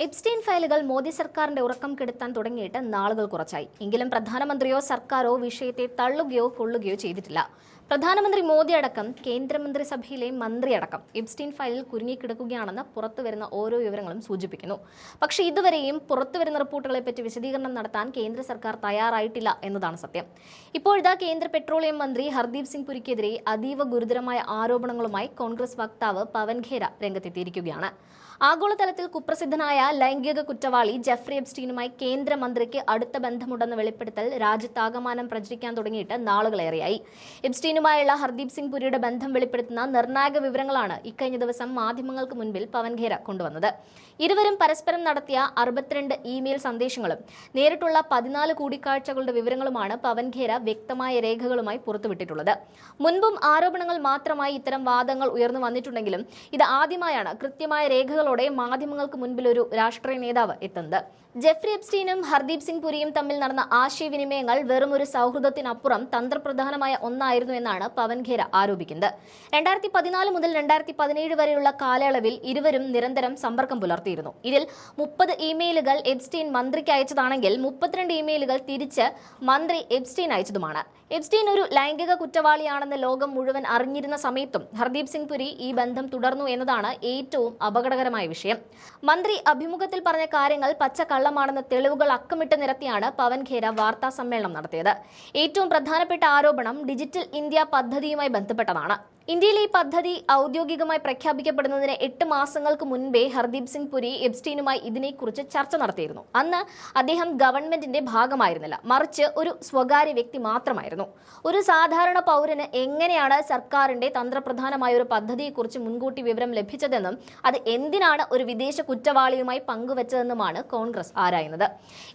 Epstein ഫയലുകൾ മോദി സർക്കാരിന്റെ ഉറക്കം കെടുത്താൻ തുടങ്ങിയിട്ട് നാളുകൾ കുറച്ചായി. എങ്കിലും പ്രധാനമന്ത്രിയോ സർക്കാരോ വിഷയത്തെ തള്ളുകയോ കൊള്ളുകയോ ചെയ്തിട്ടില്ല. പ്രധാനമന്ത്രി മോദി അടക്കം കേന്ദ്രമന്ത്രിസഭയിലെ മന്ത്രിയടക്കം എപ്സ്റ്റീൻ ഫയലിൽ കുരുങ്ങിക്കിടക്കുകയാണെന്ന് പുറത്തുവരുന്ന ഓരോ വിവരങ്ങളും സൂചിപ്പിക്കുന്നു. പക്ഷേ ഇതുവരെയും പുറത്തുവരുന്ന റിപ്പോർട്ടുകളെപ്പറ്റി വിശദീകരണം നടത്താൻ കേന്ദ്ര സർക്കാർ തയ്യാറായിട്ടില്ല എന്നതാണ് സത്യം. ഇപ്പോഴിതാ കേന്ദ്ര പെട്രോളിയം മന്ത്രി ഹർദീപ് സിംഗ് പുരിക്കെതിരെ അതീവ ഗുരുതരമായ ആരോപണങ്ങളുമായി കോൺഗ്രസ് വക്താവ് പവൻ ഖേര രംഗത്തെത്തിയിരിക്കുകയാണ്. ആഗോളതലത്തിൽ കുപ്രസിദ്ധനായ ലൈംഗിക കുറ്റവാളി ജെഫ്രി എപ്സ്റ്റീനുമായി കേന്ദ്രമന്ത്രിക്ക് അടുത്ത ബന്ധമുണ്ടെന്ന് വെളിപ്പെടുത്തൽ രാജ്യത്താകമാനം പ്രചരിക്കാൻ തുടങ്ങിയിട്ട് നാളുകളേറെയായി. എപ്സ്റ്റീനുമായുള്ള ഹർദീപ് സിംഗ് പുരിയുടെ ബന്ധം വെളിപ്പെടുത്തുന്ന നിർണായക വിവരങ്ങളാണ് ഇക്കഴിഞ്ഞ ദിവസം മാധ്യമങ്ങൾക്ക് മുൻപിൽ പവൻ ഖേര കൊണ്ടുവന്നത്. ഇരുവരും പരസ്പരം നടത്തിയ 62 ഇമെയിൽ സന്ദേശങ്ങളും നേരിട്ടുള്ള 14 കൂടിക്കാഴ്ചകളുടെ വിവരങ്ങളുമാണ് പവൻ ഖേര വ്യക്തമായ രേഖകളുമായി പുറത്തുവിട്ടിട്ടുള്ളത്. മുൻപും ആരോപണങ്ങൾ മാത്രമായി ഇത്തരം വാദങ്ങൾ ഉയർന്നു വന്നിട്ടുണ്ടെങ്കിലും ഇത് ആദ്യമായാണ് കൃത്യമായ രേഖകളോടെ മാധ്യമങ്ങൾക്ക് മുൻപിൽ ഒരു രാഷ്ട്രീയ നേതാവ് എത്തുന്നത്. ജെഫ്രി എപ്സ്റ്റീനും ഹർദീപ് സിംഗ് പുരിയും തമ്മിൽ നടന്ന ആശയവിനിമയങ്ങൾ വെറും ഒരു സൗഹൃദത്തിനപ്പുറം തന്ത്രപ്രധാനമായ ഒന്നായിരുന്നു എന്നാണ് പവൻ ഖേര ആരോപിക്കുന്നത്. 2014 മുതൽ 2017 വരെയുള്ള കാലയളവിൽ ഇരുവരും നിരന്തരം സമ്പർക്കം പുലർത്തിയിരുന്നു. ഇതിൽ 30 ഇമെയിലുകൾ എപ്സ്റ്റീൻ മന്ത്രിക്ക് അയച്ചതാണെങ്കിൽ 32 ഇമെയിലുകൾ തിരിച്ച് മന്ത്രി എപ്സ്റ്റീൻ അയച്ചതുമാണ്. എപ്സ്റ്റീൻ ഒരു ലൈംഗിക കുറ്റവാളിയാണെന്ന് ലോകം മുഴുവൻ അറിഞ്ഞിരുന്ന സമയത്തും ഹർദീപ് സിംഗ് പുരി ഈ ബന്ധം തുടർന്നു എന്നതാണ് ഏറ്റവും അപകടകരമായ വിഷയം. മന്ത്രി അഭിമുഖത്തിൽ പറഞ്ഞ കാര്യങ്ങൾ പച്ചക്കള്ളമാണെന്ന തെളിവുകൾ അക്കമിട്ട് നിരത്തിയാണ് പവൻ ഖേര വാർത്താ സമ്മേളനം നടത്തിയത്. ഏറ്റവും പ്രധാനപ്പെട്ട ആരോപണം ഡിജിറ്റൽ ഇന്ത്യ പദ്ധതിയുമായി ബന്ധപ്പെട്ടതാണ്. ഇന്ത്യയിൽ ഈ പദ്ധതി ഔദ്യോഗികമായി പ്രഖ്യാപിക്കപ്പെടുന്നതിന് 8 മാസങ്ങൾക്ക് മുൻപേ ഹർദീപ് സിംഗ് പുരി എപ്സ്റ്റീനുമായി ഇതിനെക്കുറിച്ച് ചർച്ച നടത്തിയിരുന്നു. അന്ന് അദ്ദേഹം ഗവൺമെന്റിന്റെ ഭാഗമായിരുന്നില്ല, മറിച്ച് ഒരു സ്വകാര്യ വ്യക്തി മാത്രമായിരുന്നു. ഒരു സാധാരണ പൗരന് എങ്ങനെയാണ് സർക്കാരിന്റെ തന്ത്രപ്രധാനമായ ഒരു പദ്ധതിയെക്കുറിച്ച് മുൻകൂട്ടി വിവരം ലഭിച്ചതെന്നും അത് എന്തിനാണ് ഒരു വിദേശ കുറ്റവാളിയുമായി പങ്കുവച്ചതെന്നുമാണ് കോൺഗ്രസ് ആരായുന്നത്.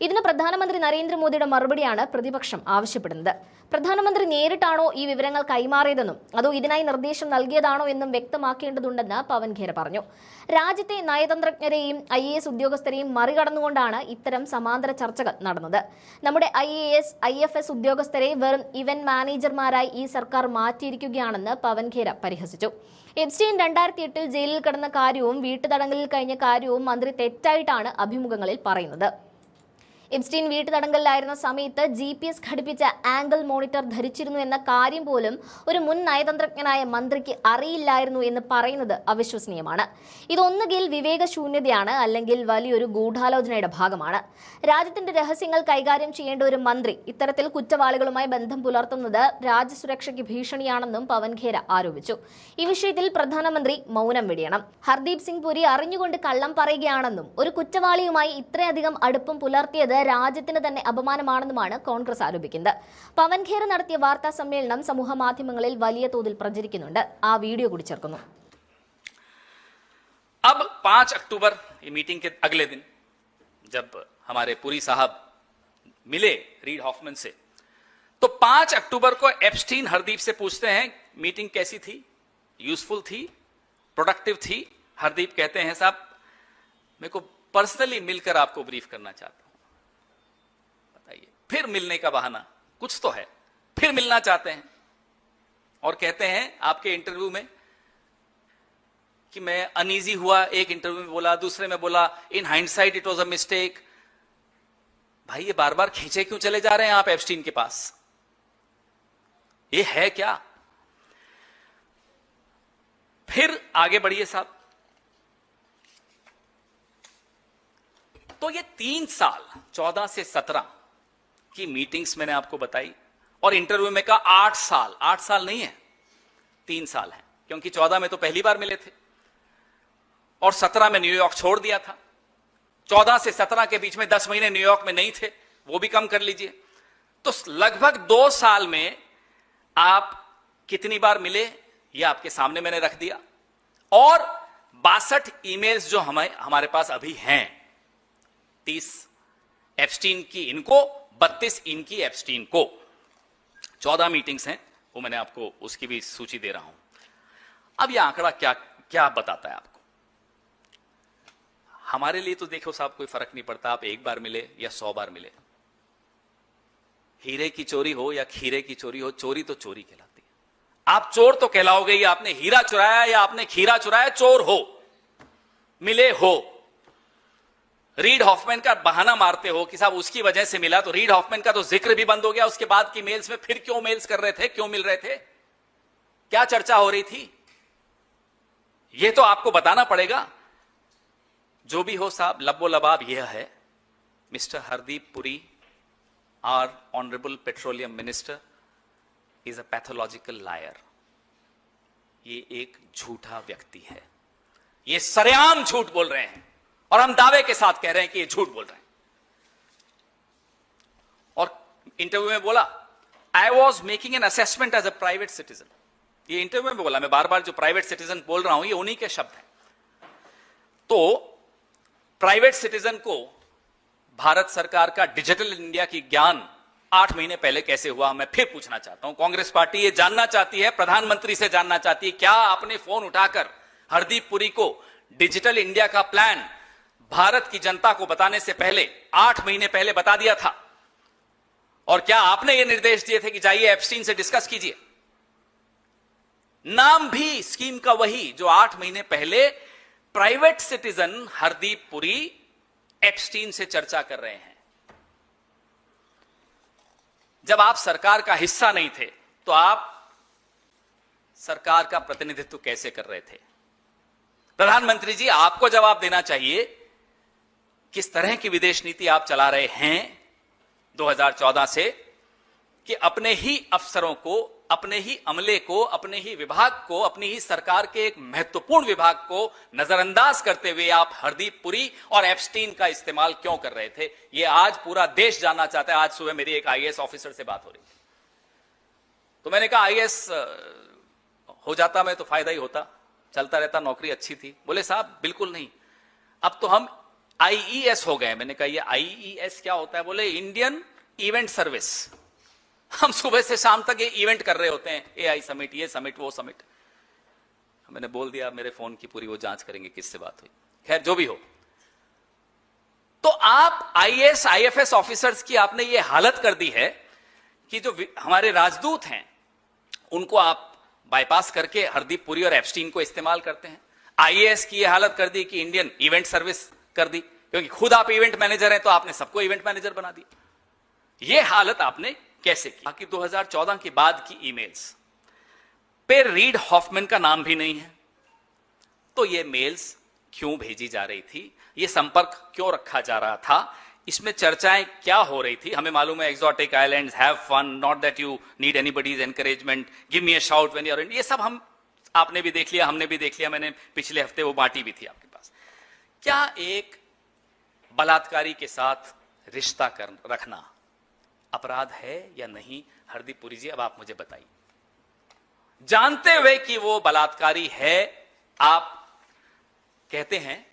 ഇതിന് പ്രധാനമന്ത്രി നരേന്ദ്രമോദിയുടെ മറുപടിയാണ് പ്രതിപക്ഷം ആവശ്യപ്പെടുന്നത്. പ്രധാനമന്ത്രി നേരിട്ടാണോ ഈ വിവരങ്ങൾ കൈമാറിയതെന്നും അതോ ഇതിനായി നിർദ്ദേശം നൽകിയതാണോ എന്നും വ്യക്തമാക്കേണ്ടതുണ്ടെന്ന് പവൻ ഖേര പറഞ്ഞു. രാജ്യത്തെ നയതന്ത്രജ്ഞരെയും IAS ഉദ്യോഗസ്ഥരെയും മറികടന്നുകൊണ്ടാണ് ഇത്തരം സമാന്തര ചർച്ചകൾ നടന്നത്. നമ്മുടെ IAS, IFS ഉദ്യോഗസ്ഥരെ വെറും ഇവന്റ് മാനേജർമാരായി ഈ സർക്കാർ മാറ്റിയിരിക്കുകയാണെന്ന് പവൻ ഖേര പരിഹസിച്ചു. എപ്സ്റ്റീൻ 2008 ജയിലിൽ കിടന്ന കാര്യവും വീട്ടുതടങ്കലിൽ കഴിഞ്ഞ കാര്യവും മന്ത്രി തെറ്റായിട്ടാണ് അഭിമുഖങ്ങളിൽ പറയുന്നത്. എപ്സ്റ്റീൻ വീട്ടുതടങ്കലിലായിരുന്ന സമയത്ത് GPS ഘടിപ്പിച്ച ആംഗിൾ മോണിറ്റർ ധരിച്ചിരുന്നു എന്ന കാര്യം പോലും ഒരു മുൻ നയതന്ത്രജ്ഞനായ മന്ത്രിക്ക് അറിയില്ലായിരുന്നു എന്ന് പറയുന്നത് അവിശ്വസനീയമാണ്. ഇതൊന്നുകിൽ വിവേകശൂന്യതയാണ്, അല്ലെങ്കിൽ വലിയൊരു ഗൂഢാലോചനയുടെ ഭാഗമാണ്. രാജ്യത്തിന്റെ രഹസ്യങ്ങൾ കൈകാര്യം ചെയ്യേണ്ട ഒരു മന്ത്രി ഇത്തരത്തിൽ കുറ്റവാളികളുമായി ബന്ധം പുലർത്തുന്നത് രാജ്യസുരക്ഷയ്ക്ക് ഭീഷണിയാണെന്നും പവൻ ഖേര ആരോപിച്ചു. ഈ വിഷയത്തിൽ പ്രധാനമന്ത്രി മൗനം വെടിയണം. ഹർദീപ് സിംഗ് പുരി അറിഞ്ഞുകൊണ്ട് കള്ളം പറയുകയാണെന്നും ഒരു കുറ്റവാളിയുമായി ഇത്രയധികം അടുപ്പം പുലർത്തിയത് രാജ്യത്തിന് തന്നെ അപമാനമാണെന്നുമാണ് കോൺഗ്രസ് ആരോപിക്കുന്നത്. പവൻ ഖേര നടത്തിയ വാർത്താ സമ്മേളനം സമൂഹ മാധ്യമങ്ങളിൽ വലിയ തോതിൽ പ്രചരിക്കുന്നുണ്ട്. ആ വീഡിയോ കൂടി ചേർക്കുന്നു. अब 5 अक्टूबर ये मीटिंग के अगले दिन जब हमारे पुरी साहब मिले रीड हॉफमैन से, तो 5 अक्टूबर को एप्स्टीन हरदीप से पूछते हैं मीटिंग कैसी थी, यूजफुल थी, प्रोडक्टिव थी. हरदीप कहते हैं साहब मेरे को पर्सनली मिलकर आपको ब्रीफ करना चाहता हूं. बताइए, फिर मिलने का बहाना कुछ तो है, फिर मिलना चाहते हैं और कहते हैं आपके इंटरव्यू में कि मैं अनईजी हुआ. एक इंटरव्यू में बोला, दूसरे में बोला in hindsight it was a mistake. भाई ये बार बार खींचे क्यों चले जा रहे हैं आप एप्स्टीन के पास? ये है क्या? फिर आगे बढ़िए साहब. तो ये 3 साल 14 से 17 की मीटिंग्स मैंने आपको बताई और इंटरव्यू में कहा 8 साल नहीं है, 3 साल है, क्योंकि 14 में तो पहली बार मिले थे और 17 में न्यूयॉर्क छोड़ दिया था. 14 से 17 के बीच में 10 महीने न्यूयॉर्क में नहीं थे, वो भी कम कर लीजिए. तो लगभग 2 साल में आप कितनी बार मिले ये आपके सामने मैंने रख दिया. और 62 ईमेल्स जो हमारे पास अभी हैं, 30 एप्स्टीन की इनको, 32 इनकी एप्स्टीन को. 14 मीटिंग्स हैं, वो मैंने आपको उसकी भी सूची दे रहा हूं. अब यह आंकड़ा क्या क्या बताता है आपको? हमारे लिए तो देखो साहब कोई फर्क नहीं पड़ता आप 1 बार मिले या 100 बार मिले. हीरे की चोरी हो या खीरे की चोरी हो, चोरी तो चोरी कहलाती है. आप चोर तो कहलाओगे, या आपने हीरा चुराया या आपने खीरा चुराया, चोर हो, मिले हो. रीड हॉफमैन का बहाना मारते हो कि साहब उसकी वजह से मिला, तो रीड हॉफमैन का तो जिक्र भी बंद हो गया उसके बाद की मेल्स में। फिर क्यों मेल्स कर रहे थे, क्यों मिल रहे थे, क्या चर्चा हो रही थी, यह तो आपको बताना पड़ेगा। जो भी हो साहब, लबो लबाब यह है, mister Hardeep Puri, our honourable petroleum minister, is a pathological liar. ये एक झूठा व्यक्ति है, ये सरेआम झूठ बोल रहे हैं और हम दावे के साथ कह रहे हैं कि ये झूठ बोल रहे हैं। और इंटरव्यू में बोला, I was making an assessment as a private citizen. ये इंटरव्यू में बोला, मैं बार बार जो प्राइवेट सिटीजन बोल रहा हूं ये उन्हीं के शब्द हैं। तो प्राइवेट सिटीजन को भारत सरकार का डिजिटल इंडिया की ज्ञान 8 महीने पहले कैसे हुआ, मैं फिर पूछना चाहता हूं। कांग्रेस पार्टी ये जानना चाहती है, प्रधानमंत्री से जानना चाहती है, क्या आपने फोन उठाकर हरदीप पुरी को डिजिटल इंडिया का प्लान भारत की जनता को बताने से पहले 8 महीने पहले बता दिया था? और क्या आपने ये निर्देश दिए थे कि जाइए एप्स्टीन से डिस्कस कीजिए? नाम भी स्कीम का वही जो 8 महीने पहले private citizen Hardeep Puri Epstein से चर्चा कर रहे हैं। जब आप सरकार का हिस्सा नहीं थे तो आप सरकार का प्रतिनिधित्व कैसे कर रहे थे? प्रधानमंत्री जी, आपको जवाब देना चाहिए, किस तरह की विदेश नीति आप चला रहे हैं 2014 से कि अपने ही अफसरों को, अपने ही अमले को, अपने ही विभाग को, अपनी ही सरकार के एक महत्वपूर्ण विभाग को नजरअंदाज करते हुए आप हरदीप पुरी और एप्स्टीन का इस्तेमाल क्यों कर रहे थे? यह आज पूरा देश जानना चाहता है। आज सुबह मेरी एक आईएएस ऑफिसर से बात हो रही थी, तो मैंने कहा आईएएस हो जाता मैं तो फायदा ही होता, चलता रहता, नौकरी अच्छी थी। बोले साहब बिल्कुल नहीं, अब तो हम आईईएस हो गए। मैंने कहा ये आईईएस क्या होता है? बोले इंडियन इवेंट सर्विस। हम सुबह से शाम तक ये इवेंट कर रहे होते हैं, एआई समिट, ये समिट, वो समिट। मैंने बोल दिया मेरे फोन की पूरी वो जांच करेंगे किससे बात हुई। खैर जो भी हो, तो आप आईएएस आईएफएस ऑफिसर्स की आपने ये हालत कर दी है कि जो हमारे राजदूत हैं उनको आप बाईपास करके हरदीप पुरी और एप्स्टीन को इस्तेमाल करते हैं। आईएएस की ये हालत कर दी कि इंडियन इवेंट सर्विस कर दी, क्योंकि खुद आप इवेंट मैनेजर हैं तो आपने सबको इवेंट मैनेजर बना दिया। ये हालत आपने कैसे की? बाकी 2014 के बाद की ईमेल्स पे रीड हॉफमैन का नाम भी नहीं है, तो ये मेल्स क्यों भेजी जा रही थी, ये संपर्क क्यों रखा जा रहा था, इसमें चर्चाएं क्या हो रही थी? हमें मालूम है exotic islands, have fun, not that you need anybody's encouragement, give me a shout when you are in, ये सब हम आपने भी देख लिया, हमने भी देख लिया, मैंने पिछले हफ्ते वो बांटी भी थी आपके पास। क्या एक बलात्कारी के साथ रिश्ता कर रखना अपराध है या नहीं? हरदीप पुरी जी, अब आप मुझे बताइए। जानते हुए कि वो बलात्कारी है, आप कहते हैं,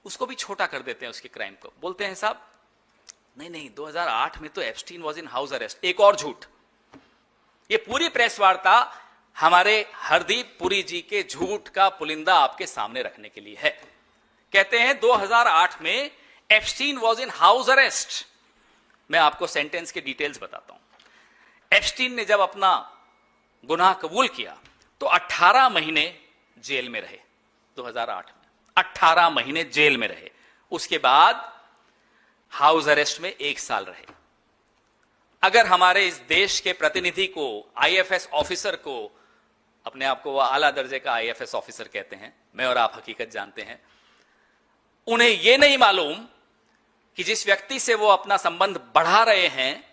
उसको भी छोटा कर देते हैं उसके क्राइम को, बोलते हैं साहब नहीं नहीं 2008 में तो Epstein was in house arrest. एक और झूठ, ये पूरी प्रेस वार्ता हमारे हरदीप पुरी जी के झूठ का पुलिंदा आपके सामने रखने के लिए है। कहते हैं 2008 में Epstein was in house arrest. मैं आपको सेंटेंस के डिटेल्स बताता हूं। एप्स्टीन ने जब अपना गुनाह कबूल किया तो 18 महीने जेल में रहे। 2008 में 18 महीने जेल में रहे, उसके बाद हाउस अरेस्ट में 1 साल रहे। अगर हमारे इस देश के प्रतिनिधि को, आईएफएस ऑफिसर को, अपने आप को वह आला दर्जे का आईएफएस ऑफिसर कहते हैं, मैं और आप हकीकत जानते हैं, उन्हें यह नहीं मालूम कि जिस व्यक्ति से वो अपना संबंध बढ़ा रहे हैं,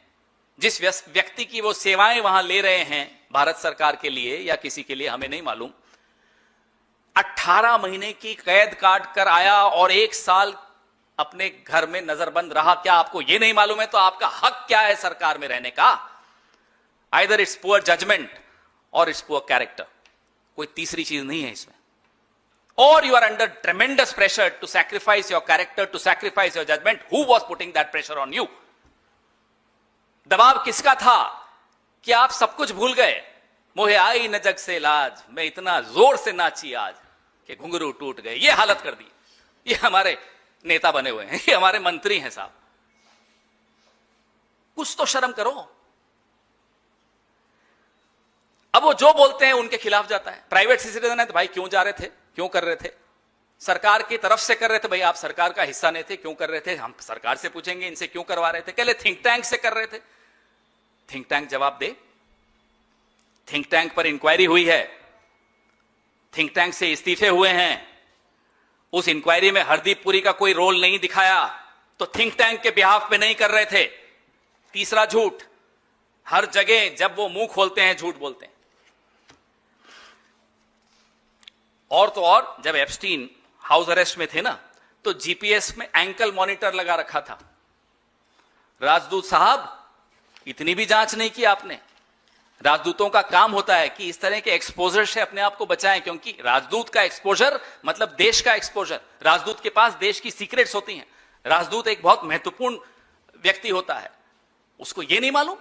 जिस व्यक्ति की वो सेवाएं वहां ले रहे हैं भारत सरकार के लिए या किसी के लिए, हमें नहीं मालूम, 18 महीने की कैद काट कर आया और 1 साल अपने घर में नजरबंद रहा। क्या आपको यह नहीं मालूम है? तो आपका हक क्या है सरकार में रहने का? आइदर इट्स पुअर जजमेंट और इट्स पुअर कैरेक्टर, कोई तीसरी चीज नहीं है इसमें। Or you are under tremendous pressure to sacrifice your character, to sacrifice your judgment. Who was putting that pressure on you? दबाव किसका था कि आप सब कुछ भूल गए? मोहे आई न जग से लाज, मैं इतना जोर से नाची आज कि घुंघरू टूट गए। ये हालत कर दी। ये हमारे नेता बने हुए हैं, ये हमारे मंत्री हैं साहब, कुछ तो शर्म करो। अब वो जो बोलते हैं उनके खिलाफ जाता है। प्राइवेट सिटीजन है तो भाई क्यों जा रहे थे, क्यों कर रहे थे? सरकार की तरफ से कर रहे थे। भाई आप सरकार का हिस्सा नहीं थे, क्यों कर रहे थे? हम सरकार से पूछेंगे, इनसे क्यों करवा रहे थे? कहले थिंक टैंक से कर रहे थे। थिंक टैंक जवाब दे। थिंक टैंक पर इंक्वायरी हुई है, थिंक टैंक से इस्तीफे हुए हैं, उस इंक्वायरी में हरदीप पुरी का कोई रोल नहीं दिखाया, तो थिंक टैंक के बिहाफ पे नहीं कर रहे थे। तीसरा झूठ, हर जगह जब वो मुंह खोलते हैं झूठ बोलते हैं। और तो और जब एप्स्टीन हाउस अरेस्ट में थे ना, तो जीपीएस में एंकल मॉनिटर लगा रखा था। राजदूत साहब, इतनी भी जांच नहीं की आपने। राजदूतों का काम होता है कि इस तरह के एक्सपोजर से अपने आप को बचाएं, क्योंकि राजदूत का एक्सपोजर मतलब देश का एक्सपोजर। राजदूत के पास देश की सीक्रेट्स होती हैं। राजदूत एक बहुत महत्वपूर्ण व्यक्ति होता है, उसको यह नहीं मालूम